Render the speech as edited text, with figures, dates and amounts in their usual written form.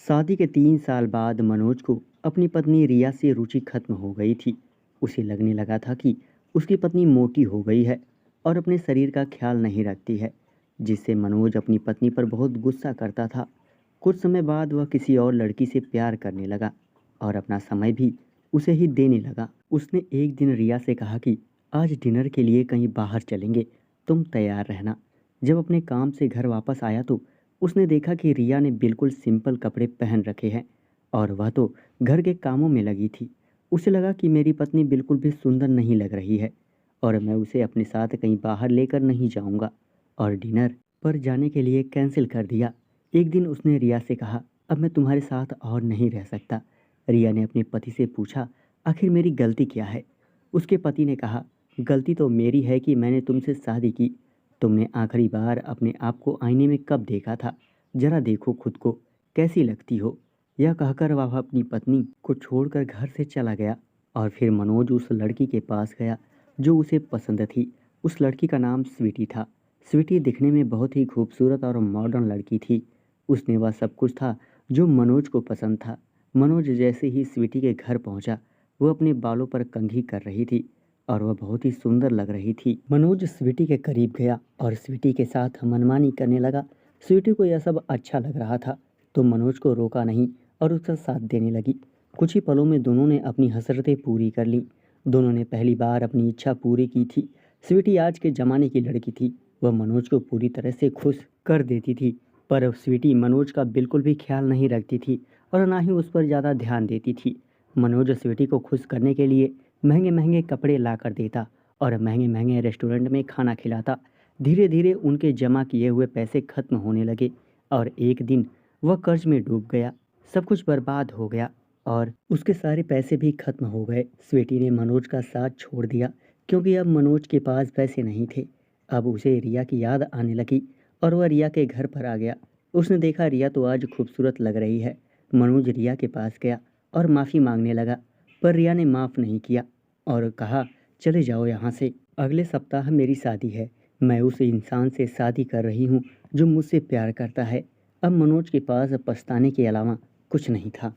शादी के 3 साल बाद मनोज को अपनी पत्नी रिया से रुचि खत्म हो गई थी। उसे लगने लगा था कि उसकी पत्नी मोटी हो गई है और अपने शरीर का ख्याल नहीं रखती है, जिससे मनोज अपनी पत्नी पर बहुत गुस्सा करता था। कुछ समय बाद वह किसी और लड़की से प्यार करने लगा और अपना समय भी उसे ही देने लगा। उसने एक दिन रिया से कहा कि आज डिनर के लिए कहीं बाहर चलेंगे, तुम तैयार रहना। जब अपने काम से घर वापस आया तो उसने देखा कि रिया ने बिल्कुल सिंपल कपड़े पहन रखे हैं और वह तो घर के कामों में लगी थी। उसे लगा कि मेरी पत्नी बिल्कुल भी सुंदर नहीं लग रही है और मैं उसे अपने साथ कहीं बाहर लेकर नहीं जाऊंगा और डिनर पर जाने के लिए कैंसिल कर दिया। एक दिन उसने रिया से कहा, अब मैं तुम्हारे साथ और नहीं रह सकता। रिया ने अपने पति से पूछा, आखिर मेरी गलती क्या है? उसके पति ने कहा, गलती तो मेरी है कि मैंने तुमसे शादी की। तुमने आखिरी बार अपने आप को आईने में कब देखा था? जरा देखो खुद को, कैसी लगती हो? यह कहकर वह अपनी पत्नी को छोड़कर घर से चला गया और फिर मनोज उस लड़की के पास गया जो उसे पसंद थी। उस लड़की का नाम स्वीटी था। स्वीटी दिखने में बहुत ही खूबसूरत और मॉडर्न लड़की थी। उसने वह सब कुछ था जो मनोज को पसंद था। मनोज जैसे ही स्वीटी के घर पहुंचा, वो अपने बालों पर कंघी कर रही थी और वह बहुत ही सुंदर लग रही थी। मनोज स्वीटी के करीब गया और स्वीटी के साथ मनमानी करने लगा। स्वीटी को यह सब अच्छा लग रहा था तो मनोज को रोका नहीं और उसका साथ देने लगी। कुछ ही पलों में दोनों ने अपनी हसरतें पूरी कर लीं। दोनों ने पहली बार अपनी इच्छा पूरी की थी। स्वीटी आज के ज़माने की लड़की थी। वह मनोज को पूरी तरह से खुश कर देती थी, पर स्वीटी मनोज का बिल्कुल भी ख्याल नहीं रखती थी और ना ही उस पर ज़्यादा ध्यान देती थी। मनोज स्वीटी को खुश करने के लिए महंगे महंगे कपड़े ला कर देता और महंगे महंगे रेस्टोरेंट में खाना खिलाता। धीरे धीरे उनके जमा किए हुए पैसे खत्म होने लगे और एक दिन वह कर्ज में डूब गया। सब कुछ बर्बाद हो गया और उसके सारे पैसे भी खत्म हो गए। स्वीटी ने मनोज का साथ छोड़ दिया क्योंकि अब मनोज के पास पैसे नहीं थे। अब उसे रिया की याद आने लगी और वह रिया के घर पर आ गया। उसने देखा रिया तो आज खूबसूरत लग रही है। मनोज रिया के पास गया और माफ़ी मांगने लगा, पर रिया ने माफ़ नहीं किया और कहा, चले जाओ यहाँ से। अगले सप्ताह मेरी शादी है। मैं उस इंसान से शादी कर रही हूँ जो मुझसे प्यार करता है। अब मनोज के पास पछताने के अलावा कुछ नहीं था।